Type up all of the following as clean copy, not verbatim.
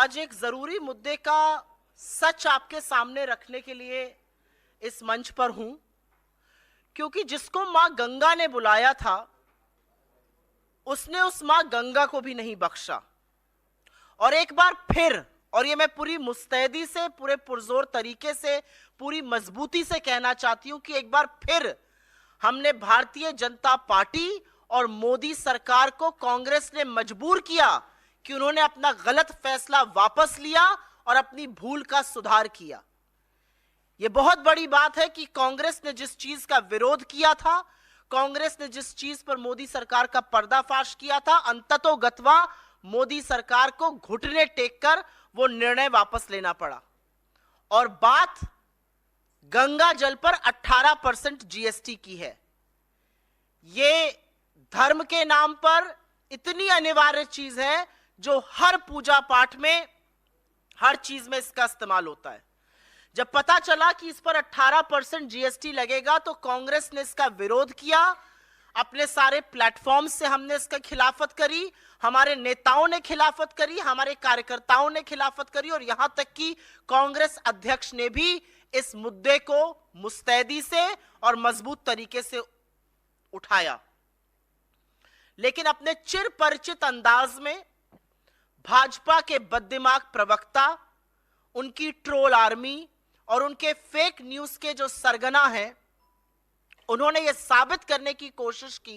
आज एक जरूरी मुद्दे का सच आपके सामने रखने के लिए इस मंच पर हूं, क्योंकि जिसको मां गंगा ने बुलाया था उसने उस मां गंगा को भी नहीं बख्शा। और एक बार फिर, और ये मैं पूरी मुस्तैदी से, पूरे पुरजोर तरीके से, पूरी मजबूती से कहना चाहती हूं कि एक बार फिर हमने भारतीय जनता पार्टी और मोदी सरकार को, कांग्रेस ने मजबूर किया कि उन्होंने अपना गलत फैसला वापस लिया और अपनी भूल का सुधार किया। यह बहुत बड़ी बात है कि कांग्रेस ने जिस चीज का विरोध किया था, कांग्रेस ने जिस चीज पर मोदी सरकार का पर्दाफाश किया था, अंततोगत्वा मोदी सरकार को घुटने टेककर वो निर्णय वापस लेना पड़ा। और बात गंगा जल पर 18% जीएसटी की है। ये धर्म के नाम पर इतनी अनिवार्य चीज है जो हर पूजा पाठ में, हर चीज में इसका इस्तेमाल होता है। जब पता चला कि इस पर 18% जीएसटी लगेगा तो कांग्रेस ने इसका विरोध किया। अपने सारे प्लेटफॉर्म से हमने इसका खिलाफत करी, हमारे नेताओं ने खिलाफत करी, हमारे कार्यकर्ताओं ने खिलाफत करी, और यहां तक कि कांग्रेस अध्यक्ष ने भी इस मुद्दे को मुस्तैदी से और मजबूत तरीके से उठाया। लेकिन अपने चिर परिचित अंदाज में भाजपा के बददिमाग प्रवक्ता, उनकी ट्रोल आर्मी और उनके फेक न्यूज के जो सरगना हैं, उन्होंने यह साबित करने की कोशिश की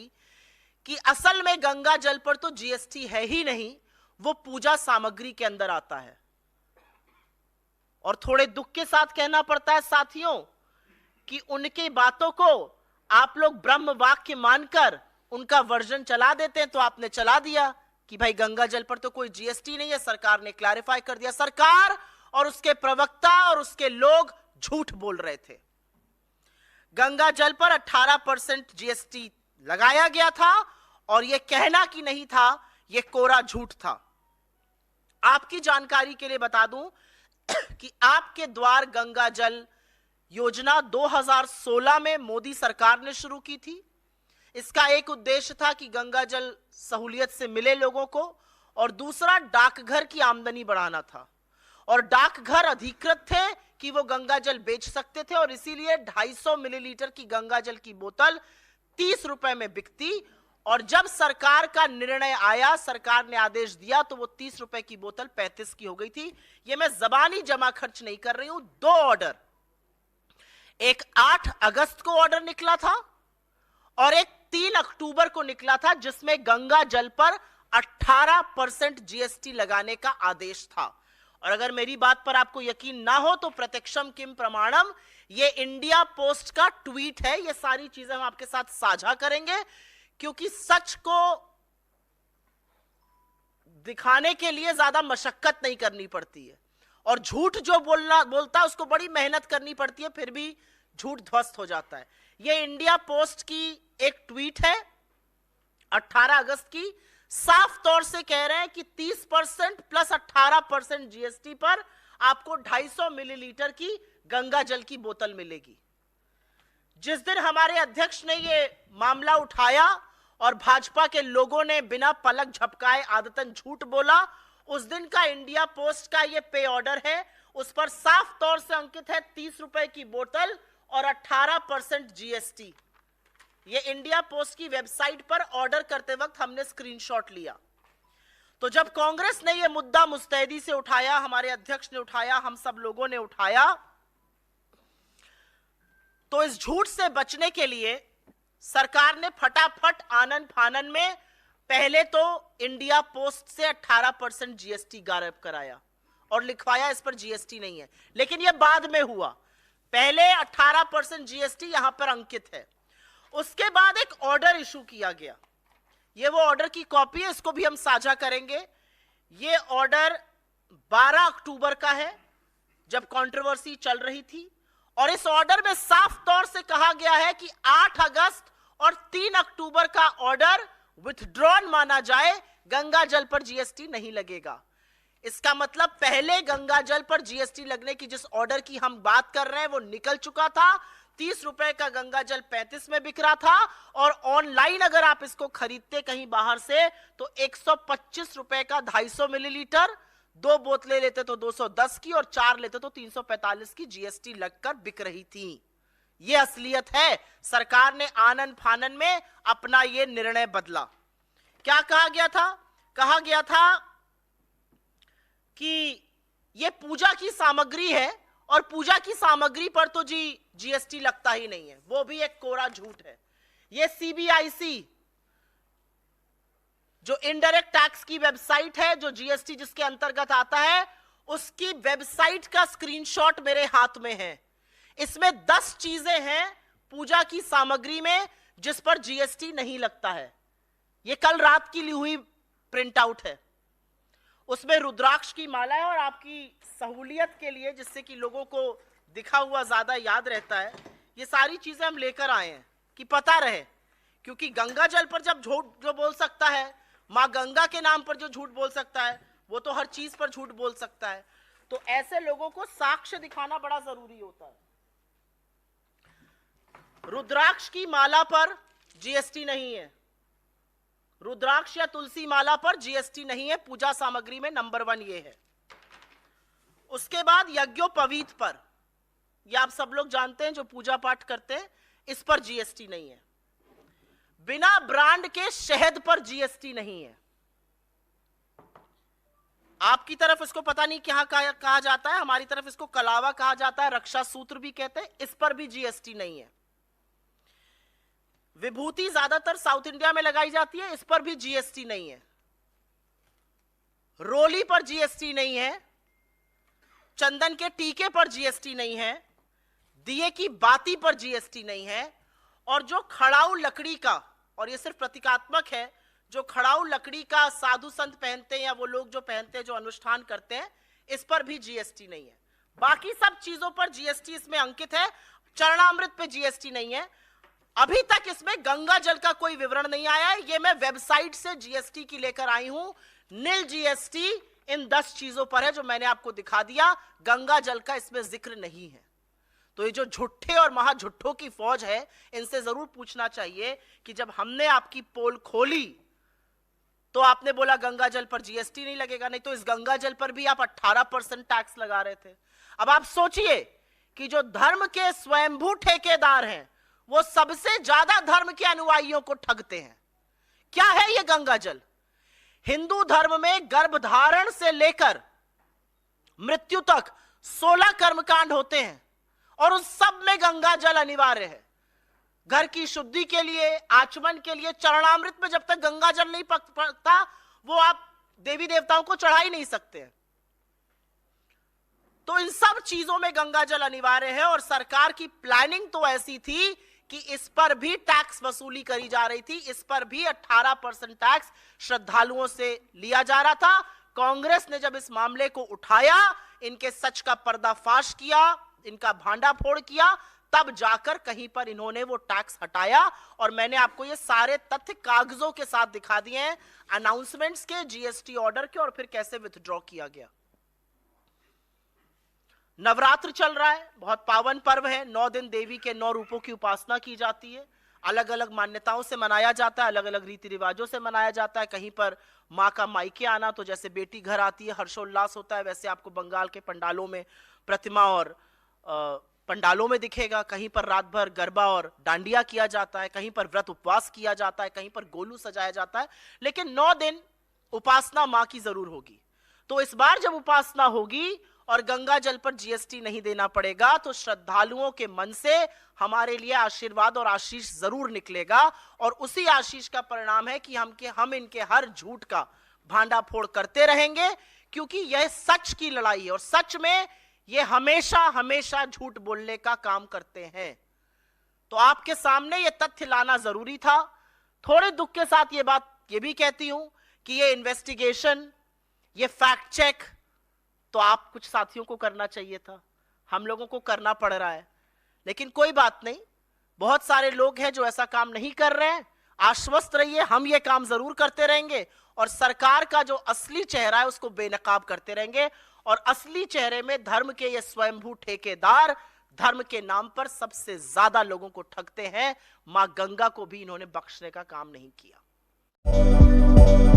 कि असल में गंगा जल पर तो जीएसटी है ही नहीं, वो पूजा सामग्री के अंदर आता है। और थोड़े दुख के साथ कहना पड़ता है साथियों कि उनकी बातों को आप लोग ब्रह्म वाक्य मानकर उनका वर्जन चला देते हैं। तो आपने चला दिया कि भाई गंगा जल पर तो कोई जीएसटी नहीं है, सरकार ने क्लैरिफाई कर दिया। सरकार और उसके प्रवक्ता और उसके लोग झूठ बोल रहे थे। गंगा जल पर 18% जीएसटी लगाया गया था और यह कहना कि नहीं था, यह कोरा झूठ था। आपकी जानकारी के लिए बता दूं कि आपके द्वार गंगा जल योजना 2016 में मोदी सरकार ने शुरू की थी। इसका एक उद्देश्य था कि गंगा जल सहूलियत से मिले लोगों को, और दूसरा डाकघर की आमदनी बढ़ाना था। और डाकघर अधिकृत थे कि वो गंगा जल बेच सकते थे, और इसीलिए 250 मिलीलीटर की गंगा जल की बोतल 30 रुपए में बिकती। और जब सरकार का निर्णय आया, सरकार ने आदेश दिया, तो वो 30 रुपए की बोतल 35 की हो गई थी। ये मैं जबानी जमा खर्च नहीं कर रही हूं। 2 ऑर्डर, एक 8 अगस्त को ऑर्डर निकला था और एक 3 अक्टूबर को निकला था, जिसमें गंगा जल पर 18% जीएसटी लगाने का आदेश था। और अगर मेरी बात पर आपको यकीन ना हो तो प्रत्यक्षम किम प्रमाणम, ये इंडिया पोस्ट का ट्वीट है। ये सारी चीजें हम आपके साथ साझा करेंगे, क्योंकि सच को दिखाने के लिए ज्यादा मशक्कत नहीं करनी पड़ती है, और झूठ जो बोलता है उसको बड़ी मेहनत करनी पड़ती है, फिर भी झूठ ध्वस्त हो जाता है। ये इंडिया पोस्ट की एक ट्वीट है 18 अगस्त की। साफ तौर से कह रहे हैं कि 30% प्लस 18% जीएसटी पर आपको 250 मिलीलीटर की गंगा जल की बोतल मिलेगी। जिस दिन हमारे अध्यक्ष ने ये मामला उठाया और भाजपा के लोगों ने बिना पलक झपकाए आदतन झूठ बोला, उस दिन का इंडिया पोस्ट का ये पे ऑर्डर है। उस पर साफ तौर से अंकित है 30 रुपए की बोतल और 18% जीएसटी। ये इंडिया पोस्ट की वेबसाइट पर ऑर्डर करते वक्त हमने स्क्रीनशॉट लिया। तो जब कांग्रेस ने यह मुद्दा मुस्तैदी से उठाया, हमारे अध्यक्ष ने उठाया, हम सब लोगों ने उठाया, तो इस झूठ से बचने के लिए सरकार ने फटाफट आनन फानन में पहले तो इंडिया पोस्ट से 18% जीएसटी गायब कराया और लिखवाया इस पर जीएसटी नहीं है। लेकिन यह बाद में हुआ, पहले 18% जीएसटी यहां पर अंकित है। उसके बाद एक ऑर्डर इशू किया गया। यह वो ऑर्डर की कॉपी है, इसको भी हम साझा करेंगे। यह ऑर्डर 12 अक्टूबर का है, जब कंट्रोवर्सी चल रही थी। और इस ऑर्डर में साफ तौर से कहा गया है कि 8 अगस्त और 3 अक्टूबर का ऑर्डर विथड्रॉन माना जाए, गंगा जल पर जीएसटी नहीं लगेगा। इसका मतलब पहले गंगा जल पर जीएसटी लगने की जिस ऑर्डर की हम बात कर रहे हैं वो निकल चुका था। 30 रुपए का गंगा जल 35 में बिक रहा था, और ऑनलाइन अगर आप इसको खरीदते कहीं बाहर से तो 125 रुपए का 250 मिलीलीटर, 2 बोतलें लेते तो 210 की और 4 लेते तो 345 की जीएसटी लगकर बिक रही थी। ये असलियत है। सरकार ने आनन फानन में अपना ये निर्णय बदला। क्या कहा गया था? कहा गया था कि ये पूजा की सामग्री है और पूजा की सामग्री पर तो जीएसटी लगता ही नहीं है। वो भी एक कोरा झूठ है। ये सीबीआईसी जो इनडायरेक्ट टैक्स की वेबसाइट है, जो जीएसटी जिसके अंतर्गत आता है, उसकी वेबसाइट का स्क्रीनशॉट मेरे हाथ में है। इसमें 10 चीजें हैं पूजा की सामग्री में जिस पर जीएसटी नहीं लगता है। यह कल रात की ली हुई प्रिंट आउट है। उसमें रुद्राक्ष की माला है और आपकी सहूलियत के लिए, जिससे कि लोगों को दिखा हुआ ज्यादा याद रहता है, ये सारी चीजें हम लेकर आए हैं कि पता रहे। क्योंकि गंगा जल पर जब झूठ जो बोल सकता है, मां गंगा के नाम पर जो झूठ बोल सकता है, वो तो हर चीज पर झूठ बोल सकता है। तो ऐसे लोगों को साक्ष्य दिखाना बड़ा जरूरी होता है। रुद्राक्ष की माला पर जीएसटी नहीं है। रुद्राक्ष या तुलसी माला पर जीएसटी नहीं है। पूजा सामग्री में नंबर 1 ये है। उसके बाद यज्ञोपवीत पर, ये आप सब लोग जानते हैं जो पूजा पाठ करते हैं, इस पर जीएसटी नहीं है। बिना ब्रांड के शहद पर जीएसटी नहीं है। आपकी तरफ इसको पता नहीं क्या कहा जाता है, हमारी तरफ इसको कलावा कहा जाता है, रक्षा सूत्र भी कहते हैं, इस पर भी जीएसटी नहीं है। विभूति ज्यादातर साउथ इंडिया में लगाई जाती है, इस पर भी जीएसटी नहीं है। रोली पर जीएसटी नहीं है। चंदन के टीके पर जीएसटी नहीं है। दिए की बाती पर जीएसटी नहीं है। और जो खड़ाऊ लकड़ी का, और ये सिर्फ प्रतीकात्मक है, जो खड़ाऊ लकड़ी का साधु संत पहनते हैं या वो लोग जो पहनते हैं, जो अनुष्ठान करते हैं, इस पर भी जीएसटी नहीं है। बाकी सब चीजों पर जीएसटी इसमें अंकित है। चरणामृत पे जीएसटी नहीं है। अभी तक इसमें गंगा जल का कोई विवरण नहीं आया है। ये मैं वेबसाइट से जीएसटी की लेकर आई हूं। नील जीएसटी इन 10 चीजों पर है जो मैंने आपको दिखा दिया। गंगा जल का इसमें जिक्र नहीं है। तो ये जो झुट्ठे और महाझुट्ठों की फौज है, इनसे जरूर पूछना चाहिए कि जब हमने आपकी पोल खोली तो आपने बोला गंगा जल पर जीएसटी नहीं लगेगा, नहीं तो इस गंगा जल पर भी आप 18% टैक्स लगा रहे थे। अब आप सोचिए कि जो धर्म के स्वयंभू ठेकेदार हैं, वो सबसे ज्यादा धर्म के अनुयायियों को ठगते हैं। क्या है ये गंगा जल? हिंदू धर्म में गर्भधारण से लेकर मृत्यु तक 16 कर्मकांड होते हैं और उन सब में गंगा जल अनिवार्य है। घर की शुद्धि के लिए, आचमन के लिए। चरणामृत में जब तक गंगा जल नहीं पकता, वो आप देवी देवताओं को चढ़ा ही नहीं सकते हैं। तो इन सब चीजों में गंगा जल अनिवार्य है। और सरकार की प्लानिंग तो ऐसी थी कि इस पर भी टैक्स वसूली करी जा रही थी। इस पर भी 18% टैक्स श्रद्धालुओं से लिया जा रहा था। कांग्रेस ने जब इस मामले को उठाया, इनके सच का पर्दाफाश किया, इनका भांडाफोड़ किया, तब जाकर कहीं पर इन्होंने वो टैक्स हटाया। और मैंने आपको ये सारे तथ्य कागजों के साथ दिखा दिए हैं, अनाउंसमेंट्स के, जीएसटी ऑर्डर के, और फिर कैसे विथड्रॉ किया गया। नवरात्र चल रहा है, बहुत पावन पर्व है। 9 दिन देवी के 9 रूपों की उपासना की जाती है। अलग अलग मान्यताओं से मनाया जाता है, अलग अलग रीति रिवाजों से मनाया जाता है। कहीं पर माँ का मायके आना, तो जैसे बेटी घर आती है हर्षोल्लास होता है, वैसे आपको बंगाल के पंडालों में प्रतिमा और पंडालों में दिखेगा। कहीं पर रात भर गरबा और डांडिया किया जाता है, कहीं पर व्रत उपवास किया जाता है, कहीं पर गोलू सजाया जाता है। लेकिन 9 दिन उपासना माँ की जरूर होगी। तो इस बार जब उपासना होगी और गंगा जल पर जीएसटी नहीं देना पड़ेगा, तो श्रद्धालुओं के मन से हमारे लिए आशीर्वाद और आशीष जरूर निकलेगा। और उसी आशीष का परिणाम है कि हम इनके हर झूठ का भांडाफोड़ करते रहेंगे, क्योंकि यह सच की लड़ाई है और सच में ये हमेशा हमेशा झूठ बोलने का काम करते हैं। तो आपके सामने ये तथ्य लाना जरूरी था। थोड़े दुख के साथ ये बात ये भी कहती हूं कि ये इन्वेस्टिगेशन, ये फैक्ट चेक तो आप कुछ साथियों को करना चाहिए था, हम लोगों को करना पड़ रहा है। लेकिन कोई बात नहीं, बहुत सारे लोग हैं जो ऐसा काम नहीं कर रहे हैं। आश्वस्त रहिए, हम ये काम जरूर करते रहेंगे और सरकार का जो असली चेहरा है उसको बेनकाब करते रहेंगे। और असली चेहरे में धर्म के ये स्वयंभू ठेकेदार धर्म के नाम पर सबसे ज्यादा लोगों को ठगते हैं। मां गंगा को भी इन्होंने बख्शने का काम नहीं किया।